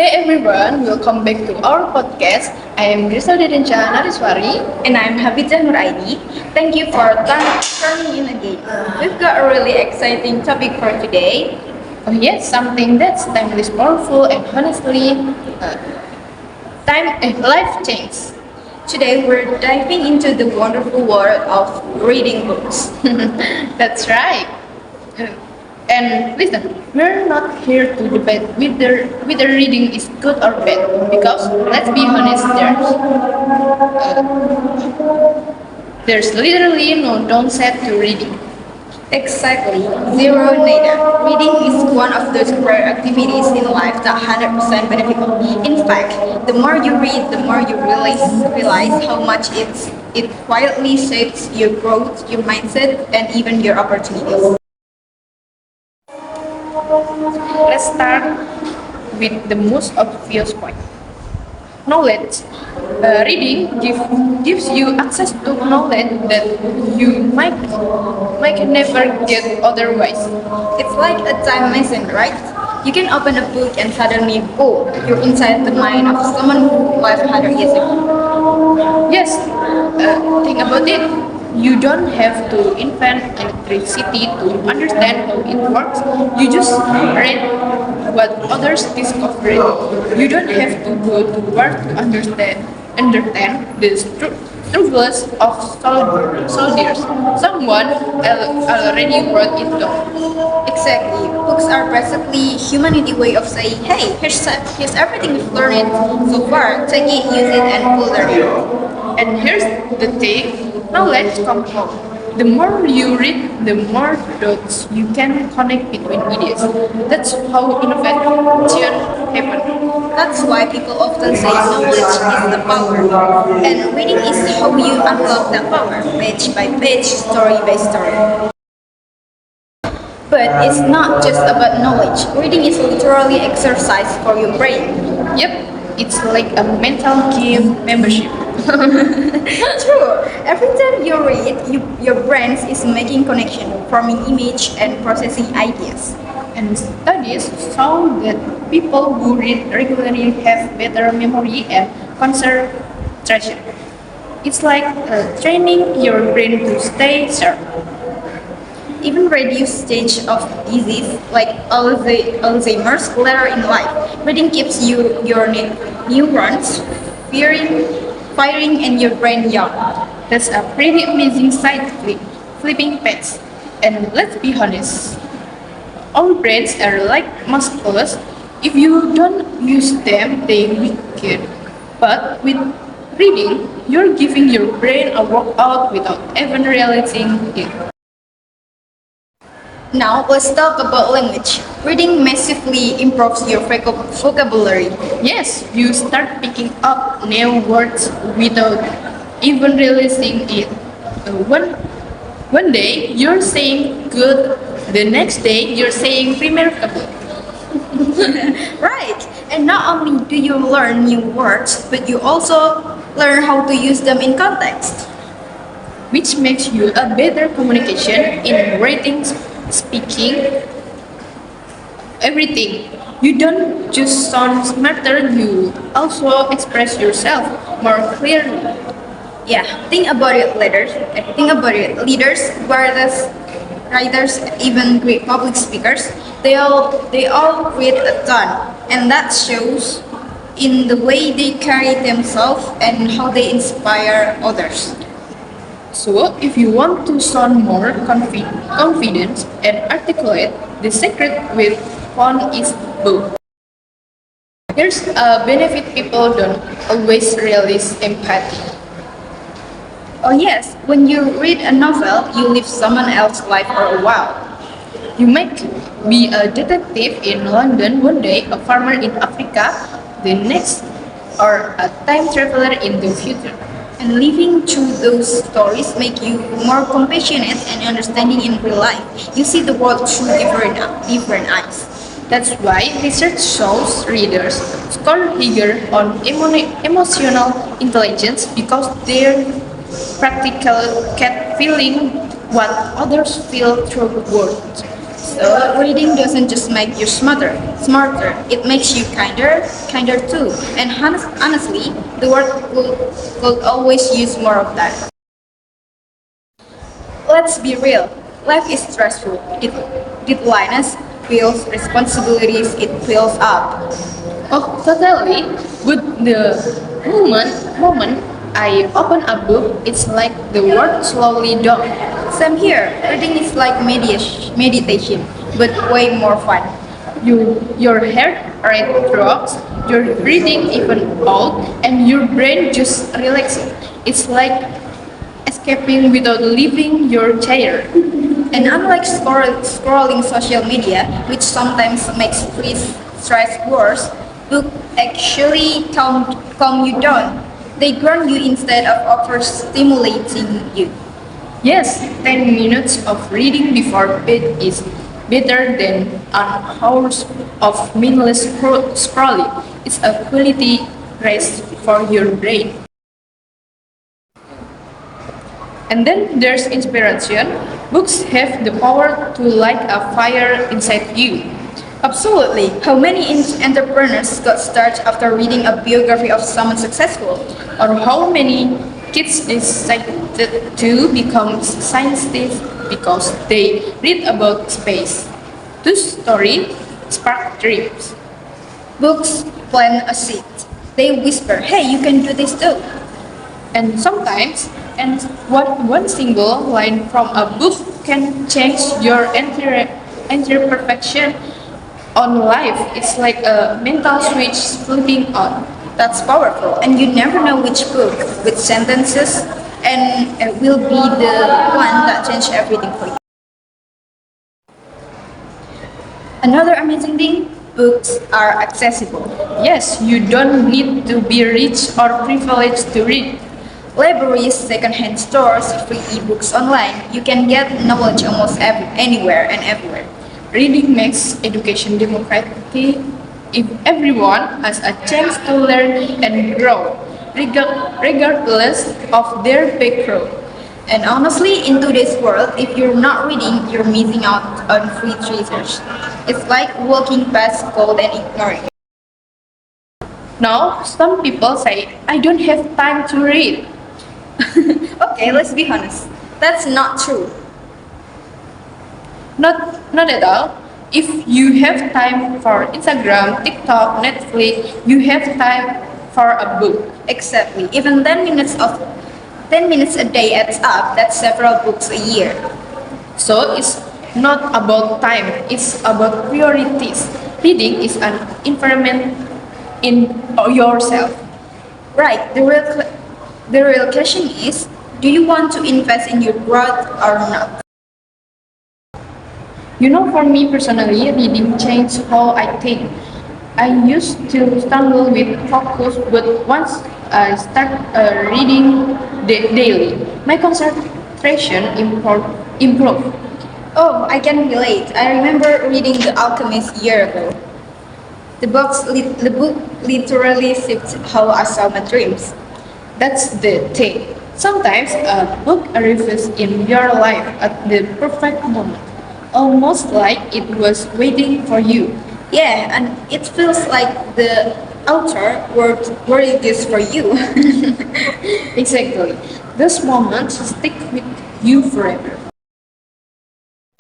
Hey everyone, welcome back to our podcast. I am Griselda Dencha Nariswari. And I'm Habibah Nuraini. Thank you for turning in again. We've got a really exciting topic for today. Oh yes, something that's timeless, powerful, and honestly, uh, life change. Today we're diving into the wonderful world of reading books. That's right. And listen, we're not here to debate whether reading is good or bad, because let's be honest, there's literally no downside to reading. Exactly, zero neither. Reading is one of those rare activities in life that 100% beneficial. In fact, the more you read, the more you realize how much it quietly shapes your growth, your mindset, and even your opportunities. Let's start with the most obvious point. Knowledge. Reading gives you access to knowledge that you might never get otherwise. It's like a time machine, right? You can open a book and suddenly, oh, you're inside the mind of someone who lived 100 years ago. Yes, think about it. You don't have to invent electricity to understand how it works. You just read what others discovered. You don't have to go to work to understand the struggles of soldiers. Someone already wrote it down. Exactly. Books are basically humanity way of saying, hey, here's everything we've learned so far. Take it, use it, and pull learn it. And here's the thing, knowledge compounds. The more you read, the more dots you can connect between ideas. That's how innovation happens. That's why people often say knowledge is the power. And reading is how you unlock that power, page by page, story by story. But it's not just about knowledge. Reading is literally exercise for your brain. Yep, it's like a mental gym membership. True. Every time you read, your brain is making connection, forming image, and processing ideas. And studies show that people who read regularly have better memory and concentration. It's like training your brain to stay sharp. Even reduced stage of disease like Alzheimer's later in life. Reading keeps your neurons firing and your brain young. That's a pretty amazing side flipping page. And let's be honest, our brains are like muscles. If you don't use them, they weaken. But with reading, you're giving your brain a workout without even realizing it. Now let's talk about language. Reading massively improves your vocabulary. Yes, you start picking up new words without even realizing it. One day you're saying good, the next day you're saying remarkable. Right. And not only do you learn new words, but you also learn how to use them in context. Which makes you a better communication in writing, speaking, everything. You don't just sound smarter, you also express yourself more clearly. Yeah, think about it, leaders. Think about it, leaders, writers, even great public speakers. They all read a ton, and that shows in the way they carry themselves and how they inspire others. So, if you want to sound more confident and articulate, the secret with font is both. Here's a benefit people don't always realize: empathy. Oh yes, when you read a novel, you live someone else's life for a while. You might be a detective in London one day, a farmer in Africa the next, or a time traveler in the future. And living through those stories make you more compassionate and understanding in real life. You see the world through different eyes. That's why research shows readers score higher on emotional intelligence, because they're practical cat feeling what others feel through words. So reading doesn't just make you smarter. It makes you kinder too. And honestly, the world will always use more of that. Let's be real. Life is stressful. Deadlines, bills, responsibilities, it fills up. Oh, totally. But the moment I open a book, it's like the world slowly dawn. Same here. Reading is like meditation, but way more fun. Your heart rate drops, your breathing even out, and your brain just relaxes. It's like escaping without leaving your chair. And unlike scrolling social media, which sometimes makes free stress worse, books actually calm you down. They ground you instead of overstimulating you. Yes, 10 minutes of reading before bed is better than an hours of mindless scrolling. It's a quality rest for your brain. And then there's inspiration. Books have the power to light a fire inside you. Absolutely. How many entrepreneurs got started after reading a biography of someone successful? Or how many kids decided to become scientists because they read about space. This story sparked dreams. Books plant a seed. They whisper, hey, you can do this too. And sometimes, and one single line from a book can change your entire perfection on life. It's like a mental switch flipping on. That's powerful. And you never know which book, which sentences, and it will be the one that change everything for you. Another amazing thing, books are accessible. Yes, you don't need to be rich or privileged to read. Libraries, secondhand stores, free ebooks online. You can get knowledge almost anywhere and everywhere. Reading makes education democratic if everyone has a chance to learn and grow, regardless of their background. And honestly, in today's world, if you're not reading, you're missing out on free treasures. It's like walking past gold and ignoring it. Now, some people say, I don't have time to read. Okay, let's be honest. That's not true. Not at all. If you have time for Instagram, TikTok, Netflix, you have time for a book. Exactly. Even 10 minutes a day adds up. That's several books a year. So it's not about time, it's about priorities. Reading is an investment in yourself. Right. The real question is, do you want to invest in your growth or not? You know, for me personally, reading changed how I think. I used to struggle with focus, but once I start reading daily, my concentration improved. Oh, I can relate. I remember reading The Alchemist a year ago. The book literally shaped how I saw my dreams. That's the thing. Sometimes a book arrives in your life at the perfect moment, almost like it was waiting for you. Yeah, and it feels like the author wrote this for you. Exactly. Those moments stick with you forever.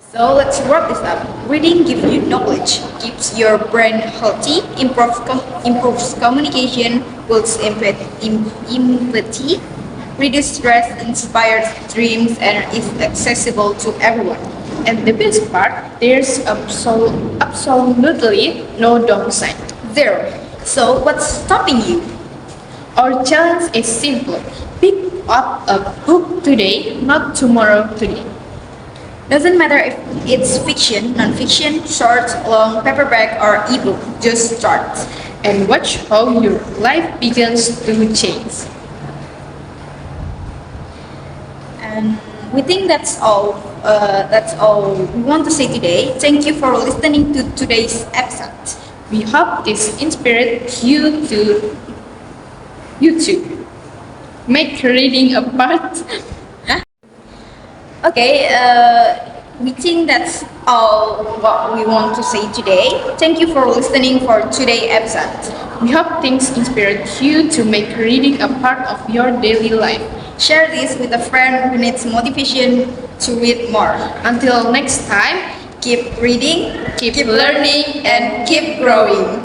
So let's wrap this up. Reading gives you knowledge, keeps your brain healthy, improves communication, builds empathy, reduces stress, inspires dreams, and is accessible to everyone. And the best part, there's absolutely no downside. Zero. So what's stopping you? Our challenge is simple. Pick up a book today, not tomorrow today. Doesn't matter if it's fiction, non-fiction, short, long, paperback, or ebook. Just start. And watch how your life begins to change. And we think that's all. That's all we want to say today. Thank you for listening to today's episode. We hope this inspired you to make reading a part. Okay. we think that's all what we want to say today. Thank you for listening for today's episode. We hope things inspired you to make reading a part of your daily life. Share this with a friend who needs motivation to read more. Until next time, Keep reading, keep learning, and keep growing.